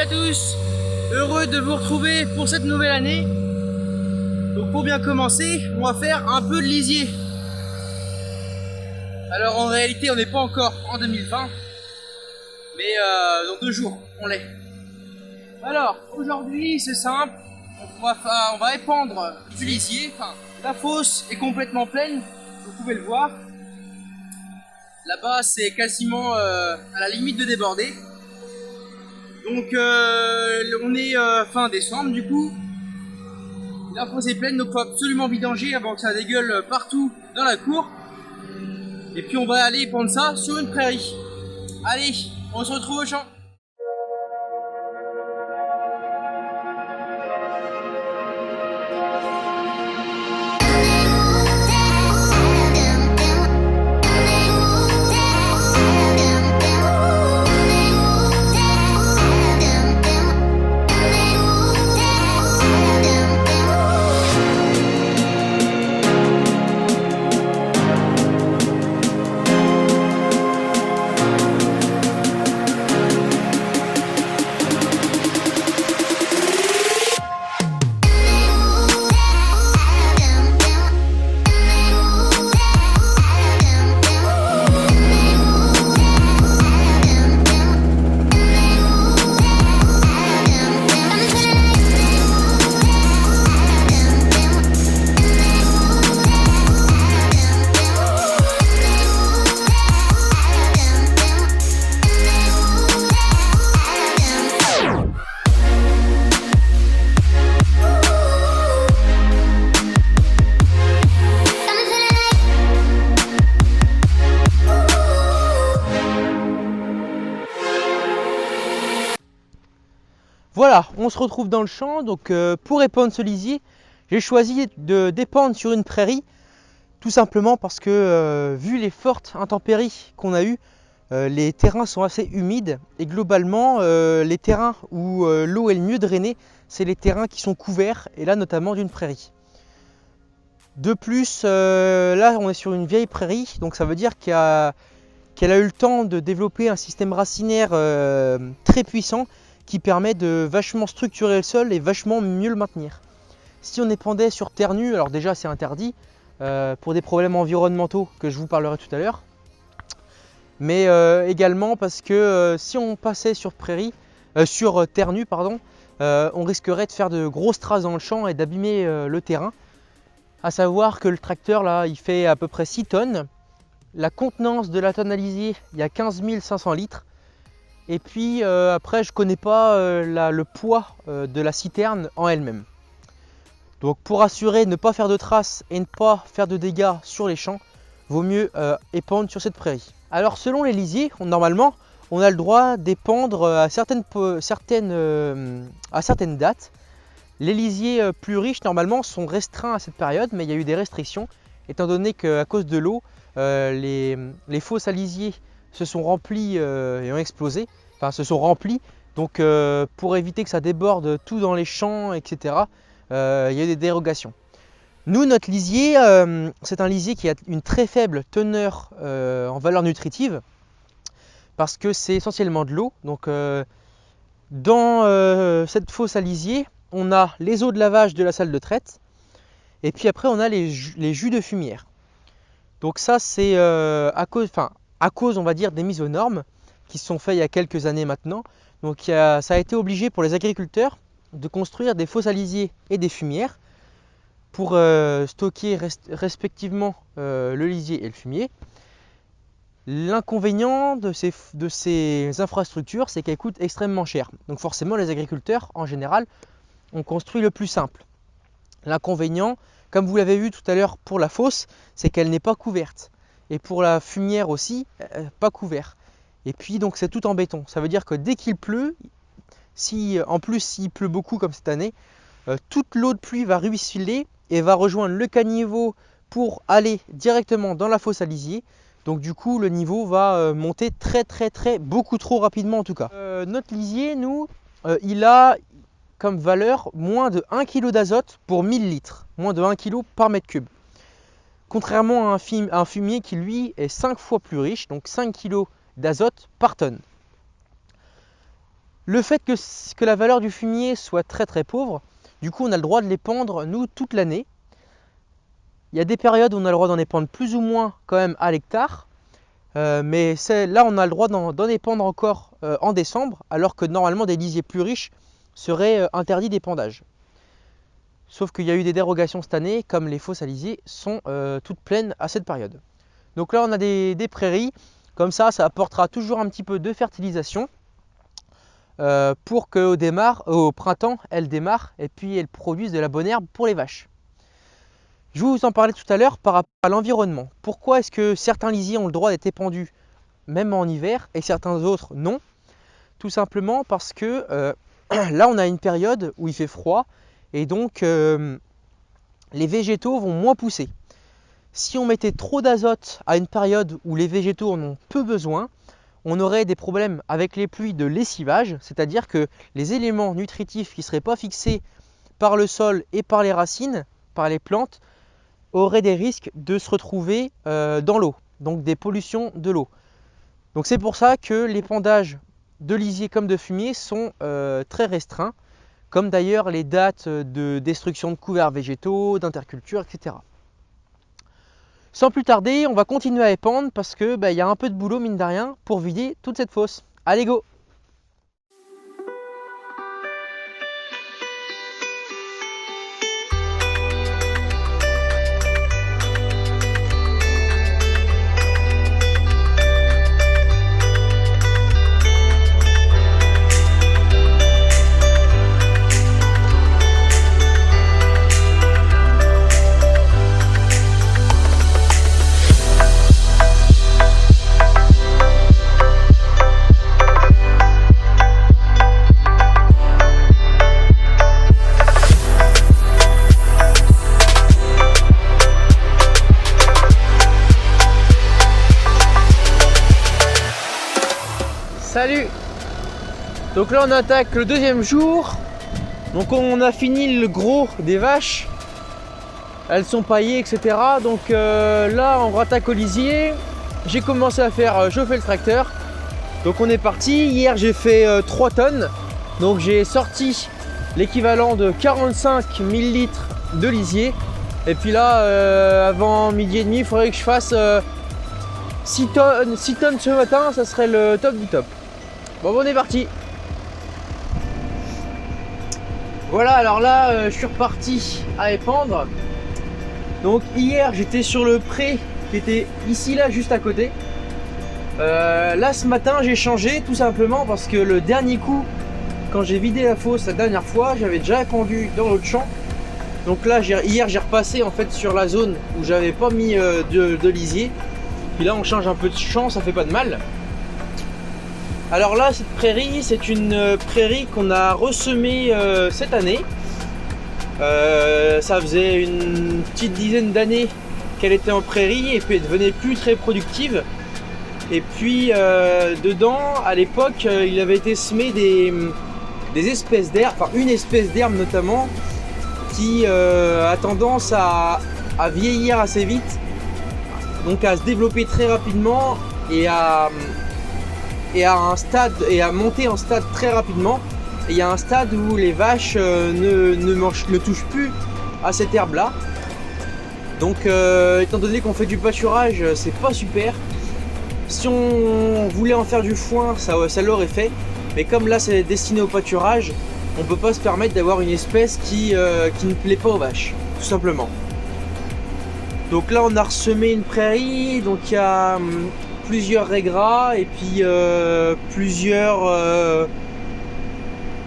à tous, heureux de vous retrouver pour cette nouvelle année. Donc pour bien commencer, on va faire un peu de lisier. Alors en réalité on n'est pas encore en 2020, mais dans 2 jours on l'est. Alors aujourd'hui c'est simple, on va épandre du lisier. Enfin, la fosse est complètement pleine, vous pouvez le voir. Là-bas c'est quasiment à la limite de déborder. Donc on est fin décembre du coup. La fosse est pleine, donc il faut absolument vidanger avant que ça dégueule partout dans la cour. Et puis on va aller prendre ça sur une prairie. Allez, on se retrouve au champ. Voilà, on se retrouve dans le champ. Donc pour épandre ce lisier, j'ai choisi de d'épandre sur une prairie, tout simplement parce que vu les fortes intempéries qu'on a eues, les terrains sont assez humides et globalement les terrains où l'eau est le mieux drainée, c'est les terrains qui sont couverts, et là notamment d'une prairie. De plus, là on est sur une vieille prairie, donc ça veut dire qu'elle a eu le temps de développer un système racinaire très puissant qui permet de vachement structurer le sol et vachement mieux le maintenir. Si on épandait sur terre nue, alors déjà c'est interdit pour des problèmes environnementaux que je vous parlerai tout à l'heure, mais également parce que si on passait sur terre nue, on risquerait de faire de grosses traces dans le champ et d'abîmer le terrain. À savoir que le tracteur là, il fait à peu près 6 tonnes. La contenance de la tonne à lisier, il y a 15 500 litres. Et puis après, je ne connais pas le poids de la citerne en elle-même. Donc pour assurer ne pas faire de traces et ne pas faire de dégâts sur les champs, vaut mieux épandre sur cette prairie. Alors selon les lisiers, normalement, on a le droit d'épandre à certaines dates. Les lisiers plus riches normalement sont restreints à cette période, mais il y a eu des restrictions, étant donné qu'à cause de l'eau, les fosses à lisier se sont remplies et ont explosé, enfin se sont remplies. Donc pour éviter que ça déborde tout dans les champs, etc., il y a eu des dérogations. Nous, notre lisier, c'est un lisier qui a une très faible teneur en valeur nutritive, parce que c'est essentiellement de l'eau. Donc dans cette fosse à lisier, on a les eaux de lavage de la salle de traite, et puis après on a les jus de fumière. Donc ça c'est à cause on va dire des mises aux normes qui se sont faites il y a quelques années maintenant. Donc ça a été obligé pour les agriculteurs de construire des fosses à lisier et des fumières pour stocker respectivement le lisier et le fumier. L'inconvénient de ces infrastructures, c'est qu'elles coûtent extrêmement cher. Donc forcément les agriculteurs en général ont construit le plus simple. L'inconvénient, comme vous l'avez vu tout à l'heure pour la fosse, c'est qu'elle n'est pas couverte. Et pour la fumière aussi, pas couvert. Et puis donc c'est tout en béton. Ça veut dire que dès qu'il pleut, en plus s'il pleut beaucoup comme cette année, toute l'eau de pluie va ruisseler et va rejoindre le caniveau pour aller directement dans la fosse à lisier. Donc du coup le niveau va monter beaucoup trop rapidement en tout cas. Notre lisier, nous, il a comme valeur moins de 1 kg d'azote pour 1000 litres, moins de 1 kg par mètre cube. Contrairement à un fumier qui lui est 5 fois plus riche, donc 5 kg d'azote par tonne. Le fait que la valeur du fumier soit très très pauvre, du coup on a le droit de les pendre nous toute l'année. Il y a des périodes où on a le droit d'en épandre plus ou moins quand même à l'hectare. Mais là on a le droit d'en épandre encore en décembre, alors que normalement des lisiers plus riches seraient interdits d'épandage. Sauf qu'il y a eu des dérogations cette année, comme les fosses à lisier sont toutes pleines à cette période. Donc là on a des prairies, comme ça apportera toujours un petit peu de fertilisation pour qu'au printemps elles démarrent et puis elles produisent de la bonne herbe pour les vaches. Je vous en parlais tout à l'heure par rapport à l'environnement. Pourquoi est-ce que certains lisiers ont le droit d'être épandus même en hiver et certains autres non? Tout simplement parce que là on a une période où il fait froid et donc les végétaux vont moins pousser. Si on mettait trop d'azote à une période où les végétaux en ont peu besoin, on aurait des problèmes avec les pluies de lessivage, c'est-à-dire que les éléments nutritifs qui ne seraient pas fixés par le sol et par les racines, par les plantes, auraient des risques de se retrouver dans l'eau, donc des pollutions de l'eau. Donc c'est pour ça que l'épandage de lisier comme de fumier sont très restreints, comme d'ailleurs les dates de destruction de couverts végétaux, d'interculture, etc. Sans plus tarder, on va continuer à épandre parce que y a un peu de boulot mine de rien pour vider toute cette fosse. Allez go! Salut! Donc là on attaque le deuxième jour. Donc on a fini le gros des vaches. Elles sont paillées, etc. Donc là on rattaque au lisier. J'ai commencé à faire chauffer le tracteur. Donc on est parti. Hier j'ai fait 3 tonnes. Donc j'ai sorti l'équivalent de 45 000 litres de lisier. Et puis là avant midi et demi il faudrait que je fasse 6 tonnes ce matin. Ça serait le top du top. Bon, on est parti. Voilà, alors là je suis reparti à épandre. Donc hier j'étais sur le pré qui était ici là juste à côté. Là ce matin j'ai changé tout simplement parce que le dernier coup, quand j'ai vidé la fosse la dernière fois, j'avais déjà épandu dans l'autre champ. Donc là hier j'ai repassé en fait sur la zone où j'avais pas mis de lisier. Puis là on change un peu de champ, ça fait pas de mal. Alors là, cette prairie, c'est une prairie qu'on a ressemée cette année. Ça faisait une petite dizaine d'années qu'elle était en prairie et puis elle devenait plus très productive. Et puis dedans, à l'époque, il avait été semé des espèces d'herbes, enfin une espèce d'herbe notamment, qui a tendance à vieillir assez vite, donc à se développer très rapidement et à monter en stade très rapidement. Et il y a un stade où les vaches ne touchent plus à cette herbe là. Donc étant donné qu'on fait du pâturage, c'est pas super. Si on voulait en faire du foin, ça l'aurait fait. Mais comme là c'est destiné au pâturage, on peut pas se permettre d'avoir une espèce qui ne plaît pas aux vaches, tout simplement. Donc là on a ressemé une prairie, donc il y a plusieurs raies et puis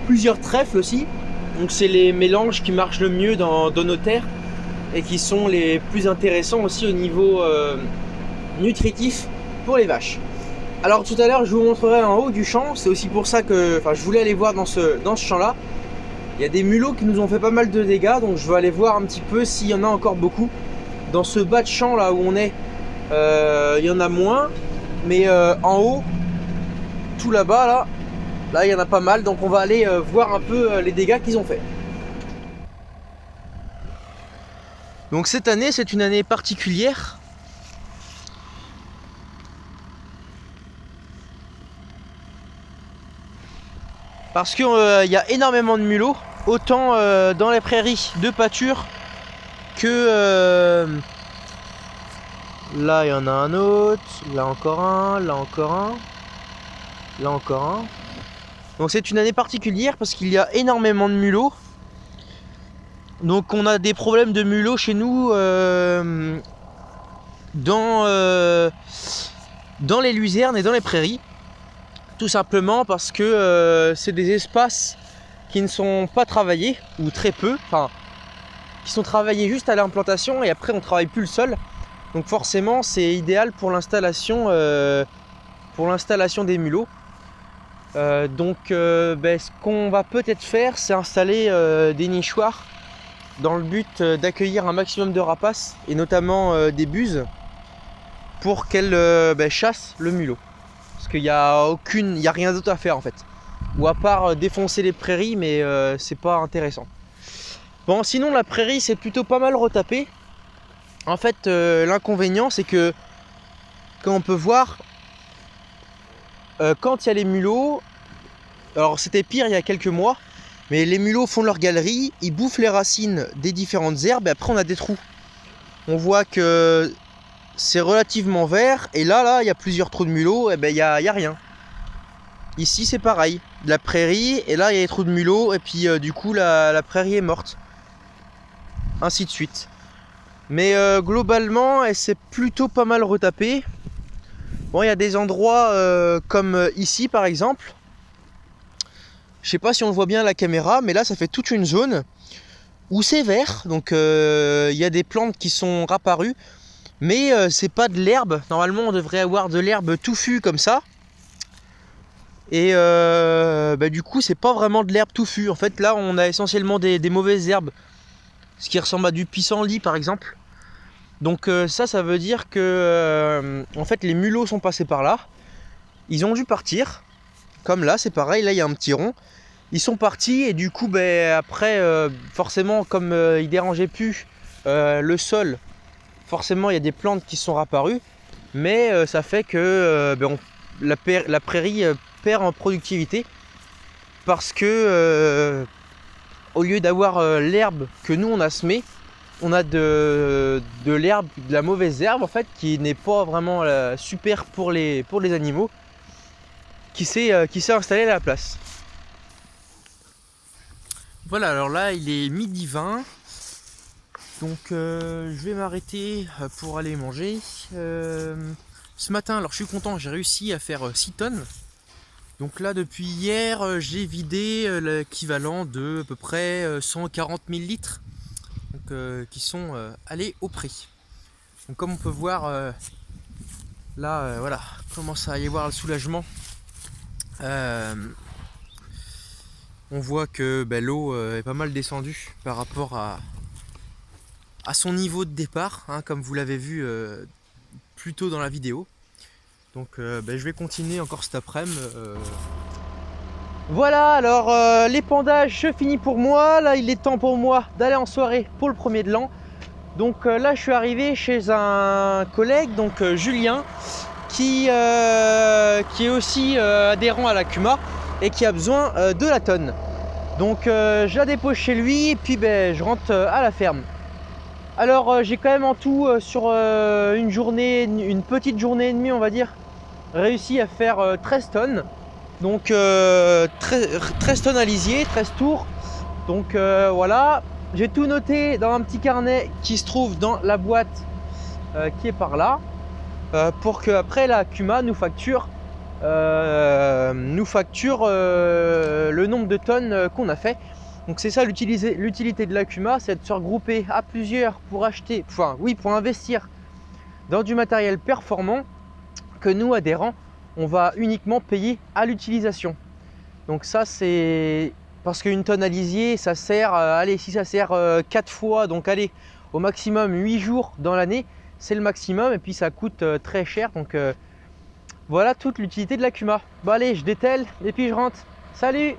plusieurs trèfles aussi. Donc c'est les mélanges qui marchent le mieux dans nos terres et qui sont les plus intéressants aussi au niveau nutritif pour les vaches. Alors tout à l'heure je vous montrerai en haut du champ, c'est aussi pour ça que je voulais aller voir dans ce champ là. Il y a des mulots qui nous ont fait pas mal de dégâts, donc je vais aller voir un petit peu s'il y en a encore beaucoup. Dans ce bas de champ là où on est, il y en a moins, mais en haut, tout là-bas, là il y en a pas mal, donc on va aller voir un peu les dégâts qu'ils ont fait. Donc cette année, c'est une année particulière. parce qu'il y a énormément de mulots, autant dans les prairies de pâture que là il y en a un autre, là encore un, là encore un, là encore un. Donc c'est une année particulière parce qu'il y a énormément de mulots. Donc on a des problèmes de mulots chez nous dans les luzernes et dans les prairies. Tout simplement parce que c'est des espaces qui ne sont pas travaillés, ou très peu, enfin qui sont travaillés juste à l'implantation et après on ne travaille plus le sol. Donc forcément c'est idéal pour l'installation des mulots. Ce qu'on va peut-être faire, c'est installer des nichoirs dans le but d'accueillir un maximum de rapaces et notamment des buses pour qu'elles chassent le mulot. Parce qu'il n'y a rien d'autre à faire en fait. Ou à part défoncer les prairies, mais c'est pas intéressant. Bon, sinon la prairie c'est plutôt pas mal retapé. En fait, l'inconvénient c'est que, comme on peut voir, quand il y a les mulots, alors c'était pire il y a quelques mois, mais les mulots font leur galerie, ils bouffent les racines des différentes herbes et après on a des trous. On voit que c'est relativement vert et là il y a plusieurs trous de mulots, et il y a rien. Ici c'est pareil, de la prairie et là il y a des trous de mulots et puis du coup la prairie est morte. Ainsi de suite. Mais globalement c'est plutôt pas mal retapé. Bon, il y a des endroits comme ici par exemple. Je sais pas si on le voit bien à la caméra, mais là ça fait toute une zone où c'est vert. Donc il y a des plantes qui sont apparues, mais c'est pas de l'herbe. Normalement on devrait avoir de l'herbe touffue comme ça. Et du coup c'est pas vraiment de l'herbe touffue. En fait là on a essentiellement des mauvaises herbes, ce qui ressemble à du pissenlit par exemple. Donc ça veut dire que en fait les mulots sont passés par là. Ils ont dû partir. Comme là c'est pareil, là il y a un petit rond. Ils sont partis et du coup après forcément comme ils dérangeaient plus le sol, forcément il y a des plantes qui sont apparues, mais ça fait que la prairie perd en productivité parce que au lieu d'avoir l'herbe que nous on a semée, on a de l'herbe, de la mauvaise herbe en fait, qui n'est pas vraiment super pour les animaux, qui s'est installée à la place. Voilà, alors là il est 12h20, donc je vais m'arrêter pour aller manger. Ce matin, alors je suis content, j'ai réussi à faire 6 tonnes. Donc là depuis hier j'ai vidé l'équivalent de à peu près 140 000 litres donc, qui sont allés au prix. Donc comme on peut voir là voilà, commence à y avoir le soulagement. On voit que l'eau est pas mal descendue par rapport à son niveau de départ, hein, comme vous l'avez vu plus tôt dans la vidéo. Donc je vais continuer encore cet après-midi. Voilà, alors l'épandage se finit pour moi. Là il est temps pour moi d'aller en soirée pour le premier de l'an. Donc là je suis arrivé chez un collègue, donc Julien, qui est aussi adhérent à la CUMA et qui a besoin de la tonne. Donc je la dépose chez lui et puis je rentre à la ferme. Alors j'ai quand même en tout sur une petite journée et demie on va dire, réussi à faire 13 tonnes. Donc 13 tonnes à lisier, 13 tours. Donc voilà, j'ai tout noté dans un petit carnet qui se trouve dans la boîte qui est par là, pour que après la CUMA nous facture le nombre de tonnes qu'on a fait. Donc c'est ça l'utilité de la CUMA, c'est de se regrouper à plusieurs pour acheter, pour investir dans du matériel performant que nous adhérents on va uniquement payer à l'utilisation. Donc ça c'est parce qu'une tonne à lisier ça sert, si ça sert 4 fois, donc allez au maximum 8 jours dans l'année, c'est le maximum et puis ça coûte très cher. Donc voilà toute l'utilité de la CUMA. Bon allez, je dételle et puis je rentre. Salut!